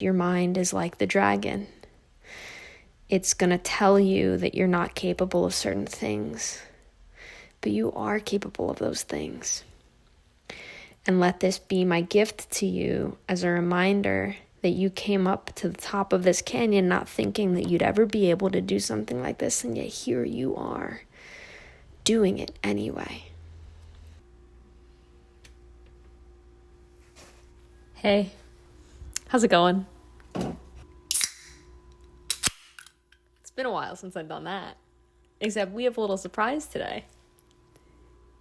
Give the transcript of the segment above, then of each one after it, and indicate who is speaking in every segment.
Speaker 1: Your mind is like the dragon. It's going to tell you that you're not capable of certain things, but you are capable of those things. And let this be my gift to you as a reminder that you came up to the top of this canyon not thinking that you'd ever be able to do something like this, and yet here you are, doing it anyway. Hey, how's it going? It's been a while since I've done that. Except we have a little surprise today.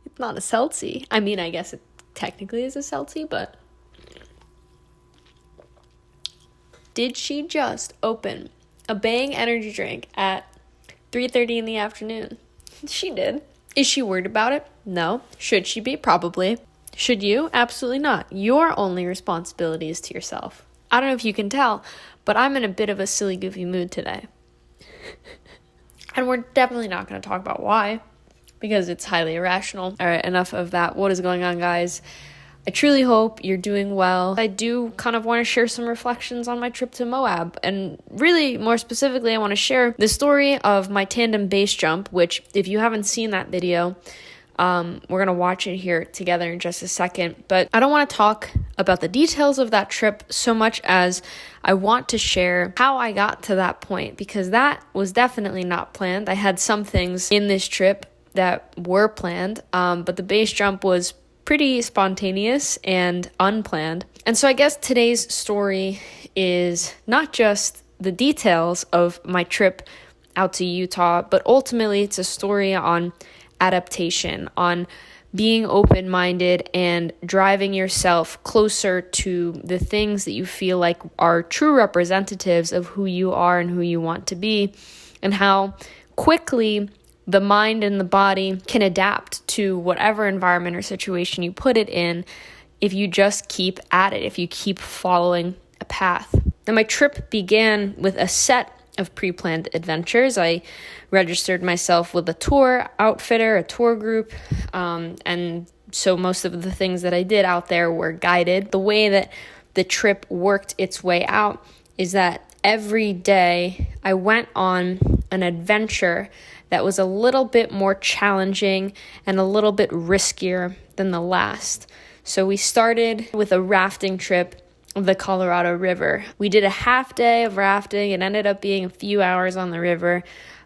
Speaker 1: It's not a seltzie. I mean, I guess it technically is a seltzie, but... Did she just open a Bang energy drink at 3:30 in the afternoon? She did. Is she worried about it? No. Should she be? Probably. Should you? Absolutely not. Your only responsibility is to yourself. I don't know if you can tell, but I'm in a bit of a silly, goofy mood today. And we're definitely not going to talk about why, because it's highly irrational. All right, enough of that. What is going on, guys? I truly hope you're doing well. I do kind of want to share some reflections on my trip to Moab. And really, more specifically, I want to share the story of my tandem base jump, which, if you haven't seen that video, we're going to watch it here together in just a second. But I don't want to talk about the details of that trip so much as I want to share how I got to that point, because that was definitely not planned. I had some things in this trip that were planned, but the base jump was pretty spontaneous and unplanned. And so I guess today's story is not just the details of my trip out to Utah, but ultimately it's a story on adaptation, on being open-minded and driving yourself closer to the things that you feel like are true representatives of who you are and who you want to be, and how quickly the mind and the body can adapt to whatever environment or situation you put it in if you just keep at it, if you keep following a path. Now, my trip began with a set of pre-planned adventures. I registered myself with a tour outfitter, a tour group, and so most of the things that I did out there were guided. The way that the trip worked its way out is that every day I went on an adventure that was a little bit more challenging and a little bit riskier than the last. So we started with a rafting trip of the Colorado River. We did a half day of rafting. It ended up being a few hours on the river.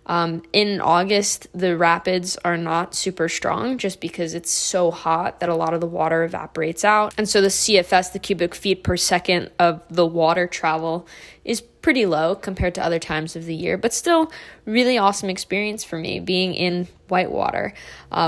Speaker 1: In August, the rapids are not super strong just because it's so hot that a lot of the water evaporates out. And so the CFS, the cubic feet per second of the water travel, is pretty low compared to other times of the year, but still really awesome experience for me being in whitewater.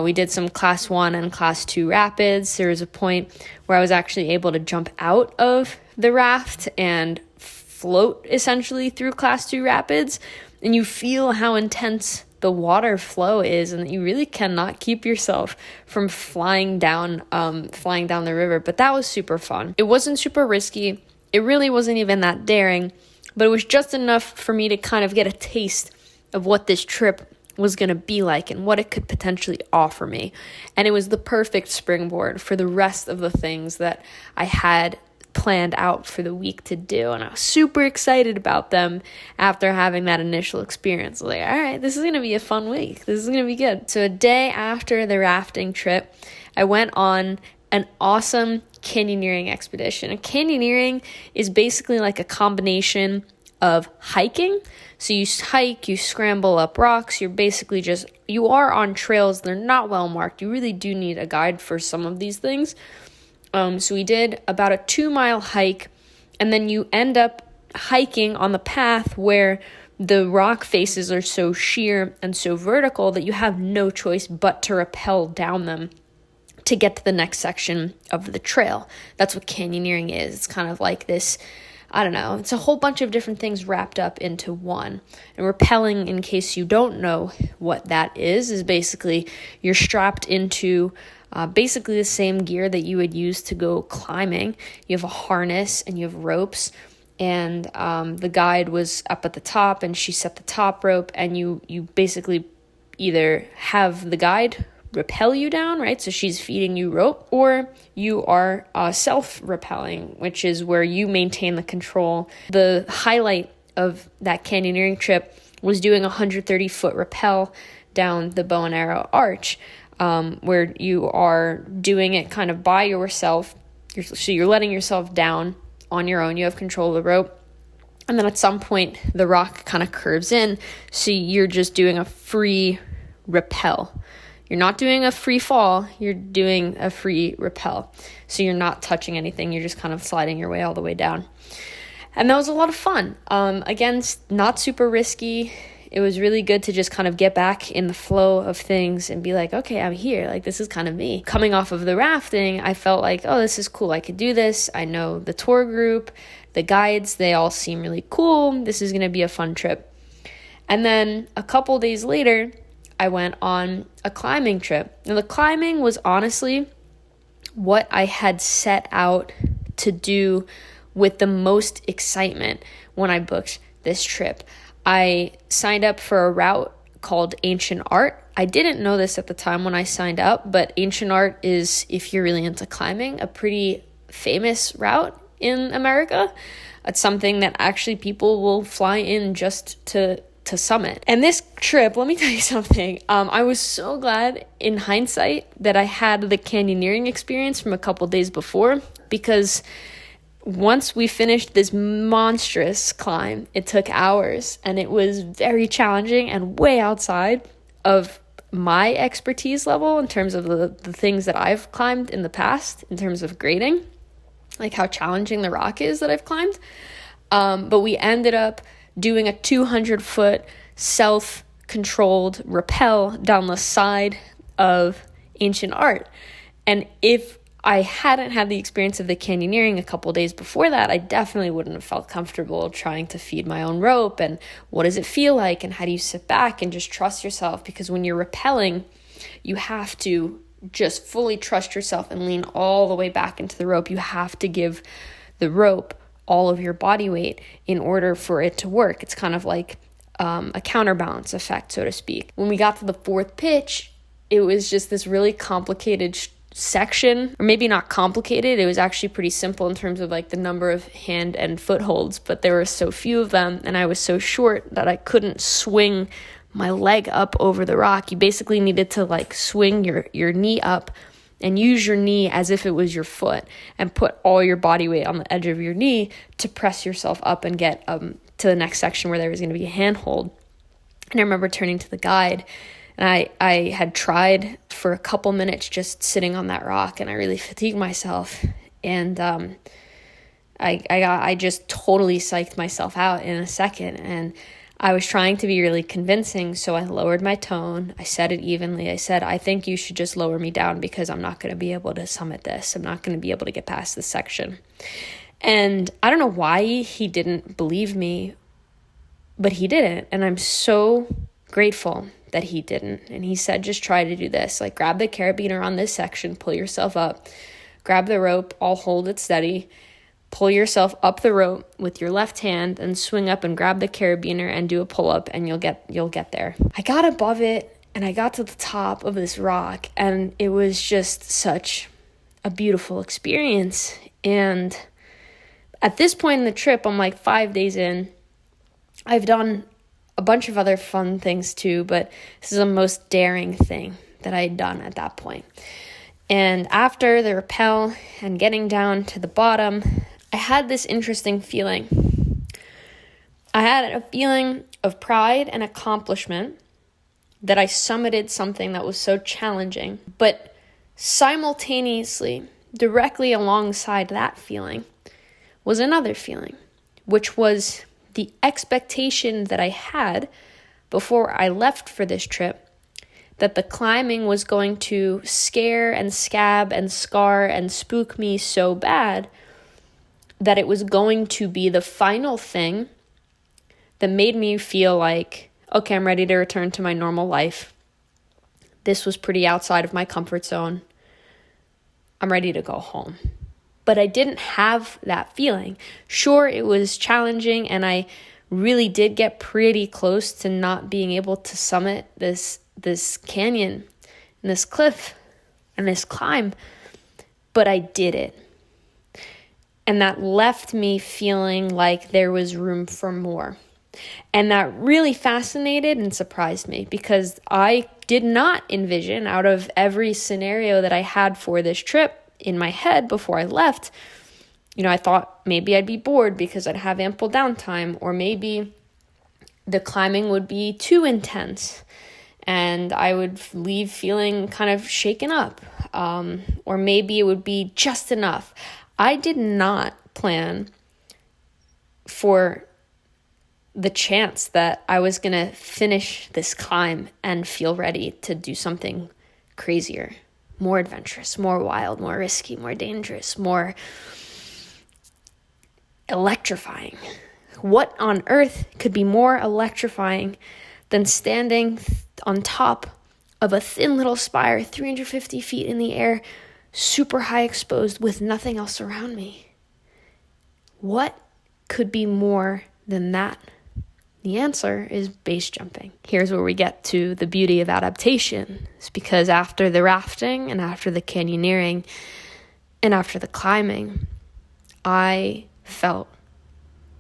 Speaker 1: We did some class 1 and class 2 rapids. There was a point where I was actually able to jump out of the raft and float essentially through class 2 rapids, and you feel how intense the water flow is, and that you really cannot keep yourself from flying down the river. But that was super fun. It wasn't super risky. It really wasn't even that daring, but it was just enough for me to kind of get a taste of what this trip was going to be like and what it could potentially offer me. And it was the perfect springboard for the rest of the things that I had planned out for the week to do, and I was super excited about them after having that initial experience. Like, all right, this is going to be a fun week. This is going to be good. So a day after the rafting trip, I went on an awesome canyoneering expedition. And canyoneering is basically like a combination of hiking. So you hike, you scramble up rocks, you are on trails. They're not well marked. You really do need a guide for some of these things. So we did about a 2-mile hike, and then you end up hiking on the path where the rock faces are so sheer and so vertical that you have no choice but to rappel down them to get to the next section of the trail. That's what canyoneering is. It's kind of like this, I don't know, it's a whole bunch of different things wrapped up into one. And rappelling, in case you don't know what that is basically you're strapped into basically the same gear that you would use to go climbing. You have a harness and you have ropes, and the guide was up at the top, and she set the top rope, and you basically either have the guide rappel you down, right? So she's feeding you rope, or you are self-rappelling, which is where you maintain the control. The highlight of that canyoneering trip was doing a 130-foot rappel down the bow and arrow arch, where you are doing it kind of by yourself. So you're letting yourself down on your own. You have control of the rope. And then at some point, the rock kind of curves in, so you're just doing a free rappel. You're not doing a free fall, you're doing a free rappel. So you're not touching anything, you're just kind of sliding your way all the way down. And that was a lot of fun. Again, not super risky. It was really good to just kind of get back in the flow of things and be like, okay, I'm here. Like, this is kind of me. Coming off of the rafting, I felt like, oh, this is cool. I could do this. I know the tour group, the guides, they all seem really cool. This is going to be a fun trip. And then a couple days later, I went on a climbing trip. Now, the climbing was honestly what I had set out to do with the most excitement when I booked this trip. I signed up for a route called Ancient Art. I didn't know this at the time when I signed up, but Ancient Art is, if you're really into climbing, a pretty famous route in America. It's something that actually people will fly in just to summit. And this trip, let me tell you something. I was so glad in hindsight that I had the canyoneering experience from a couple days before, because once we finished this monstrous climb, it took hours, and it was very challenging and way outside of my expertise level in terms of the things that I've climbed in the past, in terms of grading, like how challenging the rock is that I've climbed. But we ended up doing a 200-foot self-controlled rappel down the side of Ancient Art. And if I hadn't had the experience of the canyoneering a couple days before that, I definitely wouldn't have felt comfortable trying to feed my own rope, and what does it feel like, and how do you sit back and just trust yourself? Because when you're rappelling, you have to just fully trust yourself and lean all the way back into the rope. You have to give the rope all of your body weight in order for it to work. It's kind of like a counterbalance effect, so to speak. When we got to the fourth pitch, it was just this really complicated section, or maybe not complicated. It was actually pretty simple in terms of like the number of hand and footholds, but there were so few of them, and I was so short that I couldn't swing my leg up over the rock. You basically needed to like swing your knee up and use your knee as if it was your foot, and put all your body weight on the edge of your knee to press yourself up and get to the next section where there was going to be a handhold. And I remember turning to the guide, and I had tried for a couple minutes just sitting on that rock, and I really fatigued myself. And I just totally psyched myself out in a second. And I was trying to be really convincing, so I lowered my tone. I said it evenly. I said, I think you should just lower me down, because I'm not going to be able to summit this. I'm not going to be able to get past this section. And I don't know why he didn't believe me, but he didn't. And I'm so grateful that he didn't. And he said, just try to do this. Like, grab the carabiner on this section, pull yourself up, grab the rope, I'll hold it steady, pull yourself up the rope with your left hand and swing up and grab the carabiner and do a pull-up, and you'll get there. I got above it, and I got to the top of this rock, and it was just such a beautiful experience. And at this point in the trip, I'm like 5 days in. I've done a bunch of other fun things too, but this is the most daring thing that I had done at that point. And after the rappel and getting down to the bottom, I had this interesting feeling. I had a feeling of pride and accomplishment that I summited something that was so challenging, but simultaneously, directly alongside that feeling, was another feeling, which was the expectation that I had before I left for this trip, that the climbing was going to scare and scab and scar and spook me so bad that it was going to be the final thing that made me feel like, okay, I'm ready to return to my normal life. This was pretty outside of my comfort zone. I'm ready to go home. But I didn't have that feeling. Sure, it was challenging, and I really did get pretty close to not being able to summit this canyon. and this cliff and this climb, but I did it. And that left me feeling like there was room for more. And that really fascinated and surprised me, because I did not envision, out of every scenario that I had for this trip in my head before I left, I thought maybe I'd be bored because I'd have ample downtime, or maybe the climbing would be too intense and I would leave feeling kind of shaken up, or maybe it would be just enough. I did not plan for the chance that I was going to finish this climb and feel ready to do something crazier, more adventurous, more wild, more risky, more dangerous, more electrifying. What on earth could be more electrifying than standing on top of a thin little spire, 350 feet in the air, super high exposed with nothing else around me? What could be more than that? The answer is base jumping. Here's where we get to the beauty of adaptation. It's because after the rafting and after the canyoneering and after the climbing, I felt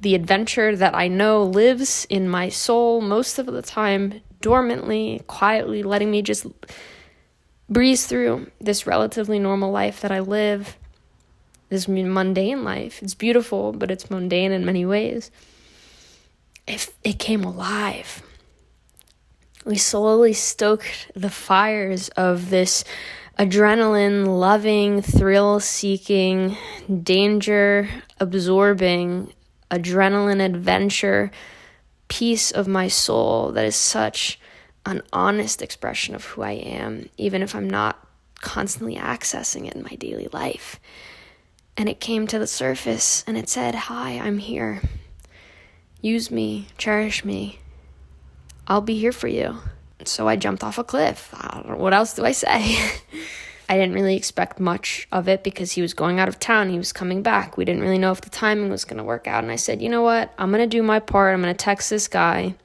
Speaker 1: the adventure that I know lives in my soul most of the time, dormantly, quietly, letting me just breeze through this relatively normal life that I live, this mundane life. It's beautiful, but it's mundane in many ways. It came alive. We slowly stoked the fires of this adrenaline-loving, thrill-seeking, danger-absorbing, adrenaline adventure piece of my soul that is such an honest expression of who I am, even if I'm not constantly accessing it in my daily life. And it came to the surface and it said, "Hi, I'm here. Use me, cherish me. I'll be here for you." So I jumped off a cliff. What else do I say? I didn't really expect much of it because he was going out of town. He was coming back. We didn't really know if the timing was going to work out. And I said, you know what? I'm going to do my part. I'm going to text this guy.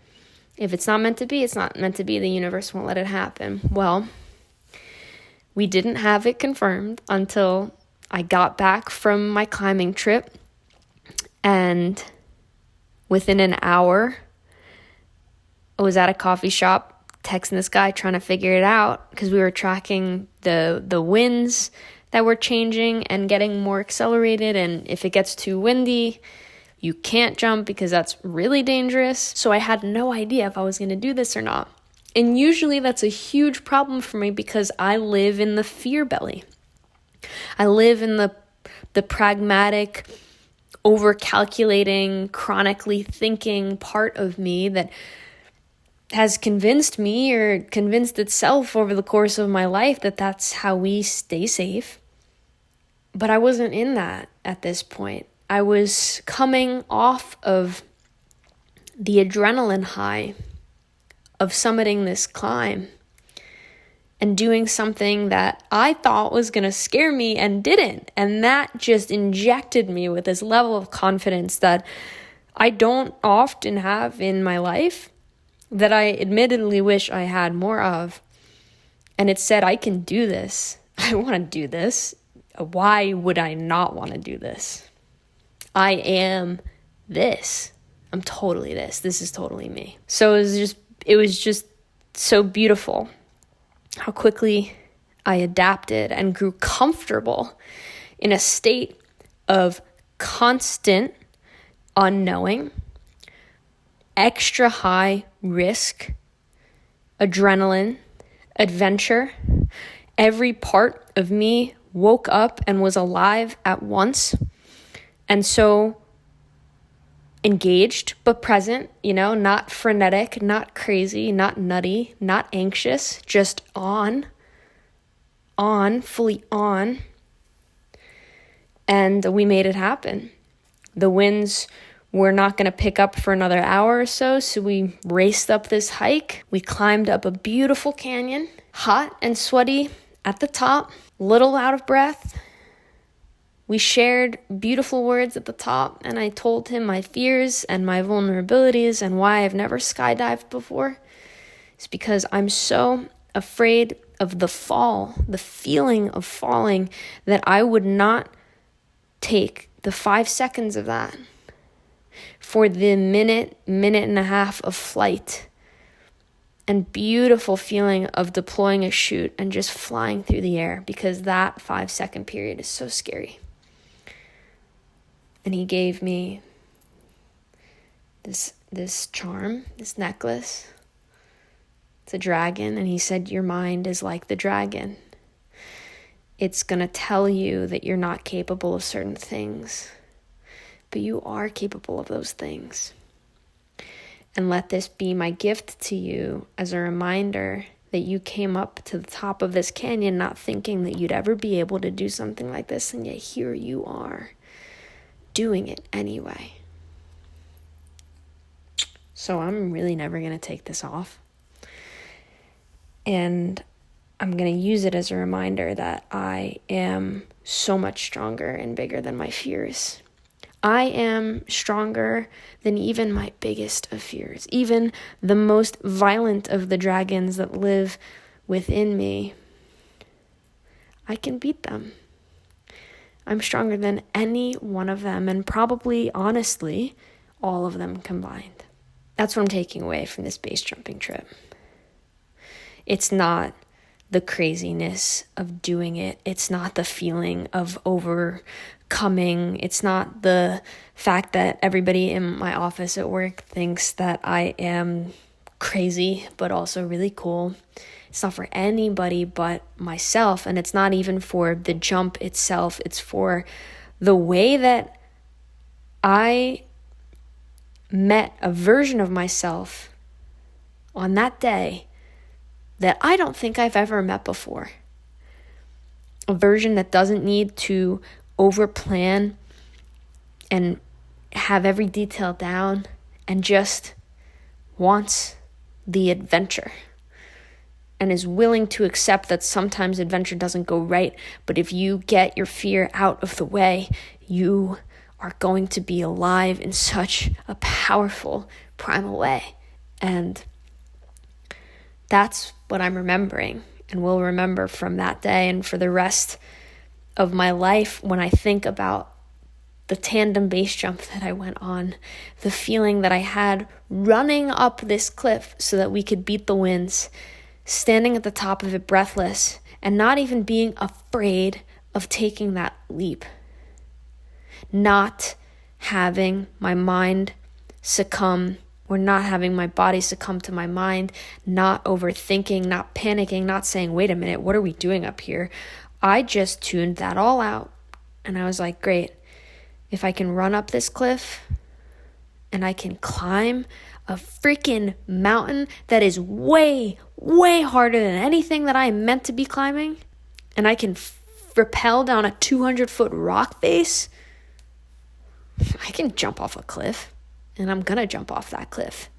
Speaker 1: If it's not meant to be, it's not meant to be. The universe won't let it happen. Well, we didn't have it confirmed until I got back from my climbing trip. And within an hour, I was at a coffee shop texting this guy trying to figure it out because we were tracking the winds that were changing and getting more accelerated. And if it gets too windy, you can't jump because that's really dangerous. So I had no idea if I was going to do this or not. And usually that's a huge problem for me because I live in the fear belly. I live in the pragmatic, over-calculating, chronically thinking part of me that has convinced me or convinced itself over the course of my life that that's how we stay safe. But I wasn't in that at this point. I was coming off of the adrenaline high of summiting this climb and doing something that I thought was going to scare me and didn't. And that just injected me with this level of confidence that I don't often have in my life, that I admittedly wish I had more of. And it said, I can do this. I want to do this. Why would I not want to do this? I am this. I'm totally this. This is totally me. So it was just so beautiful how quickly I adapted and grew comfortable in a state of constant unknowing, extra high risk, adrenaline, adventure. Every part of me woke up and was alive at once. And so engaged, but present, not frenetic, not crazy, not nutty, not anxious, just on, fully on. And we made it happen. The winds were not going to pick up for another hour or so we raced up this hike. We climbed up a beautiful canyon, hot and sweaty at the top, little out of breath. We shared beautiful words at the top, and I told him my fears and my vulnerabilities and why I've never skydived before. It's because I'm so afraid of the fall, the feeling of falling, that I would not take the 5 seconds of that for the minute and a half of flight and beautiful feeling of deploying a chute and just flying through the air, because that 5-second period is so scary. And he gave me this charm, this necklace. It's a dragon, and he said, your mind is like the dragon. It's going to tell you that you're not capable of certain things, but you are capable of those things. And let this be my gift to you as a reminder that you came up to the top of this canyon not thinking that you'd ever be able to do something like this, and yet here you are, doing it anyway. So I'm really never going to take this off. And I'm going to use it as a reminder that I am so much stronger and bigger than my fears. I am stronger than even my biggest of fears, even the most violent of the dragons that live within me. I can beat them. I'm stronger than any one of them, and probably, honestly, all of them combined. That's what I'm taking away from this base jumping trip. It's not the craziness of doing it. It's not the feeling of overcoming. It's not the fact that everybody in my office at work thinks that I am crazy, but also really cool. It's not for anybody but myself. And it's not even for the jump itself. It's for the way that I met a version of myself on that day that I don't think I've ever met before. A version that doesn't need to overplan and have every detail down and just wants the adventure and is willing to accept that sometimes adventure doesn't go right, but if you get your fear out of the way, you are going to be alive in such a powerful, primal way. And that's what I'm remembering and will remember from that day and for the rest of my life. When I think about the tandem base jump that I went on, the feeling that I had running up this cliff so that we could beat the winds, standing at the top of it breathless and not even being afraid of taking that leap, not having my mind succumb or not having my body succumb to my mind, not overthinking, not panicking, not saying, wait a minute, what are we doing up here? I just tuned that all out. And I was like, great, if I can run up this cliff and I can climb a freaking mountain that is way, way harder than anything that I am meant to be climbing, and I can rappel down a 200-foot rock face, I can jump off a cliff. And I'm going to jump off that cliff.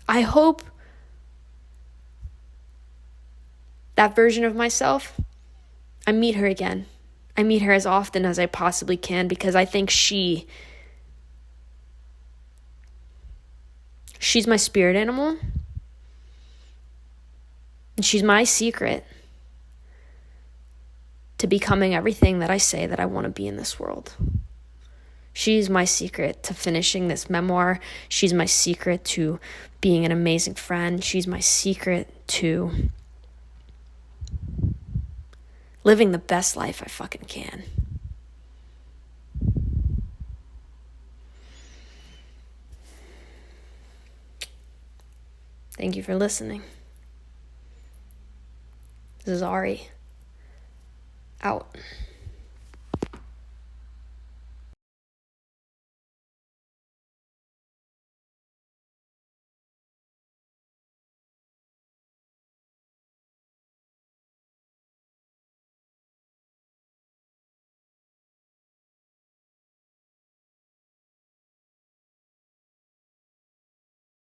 Speaker 1: I hope that version of myself, I meet her again. I meet her as often as I possibly can, because I think she's my spirit animal. And she's my secret to becoming everything that I say that I want to be in this world. She's my secret to finishing this memoir. She's my secret to being an amazing friend. She's my secret to living the best life I fucking can. Thank you for listening. This is Ari. Out.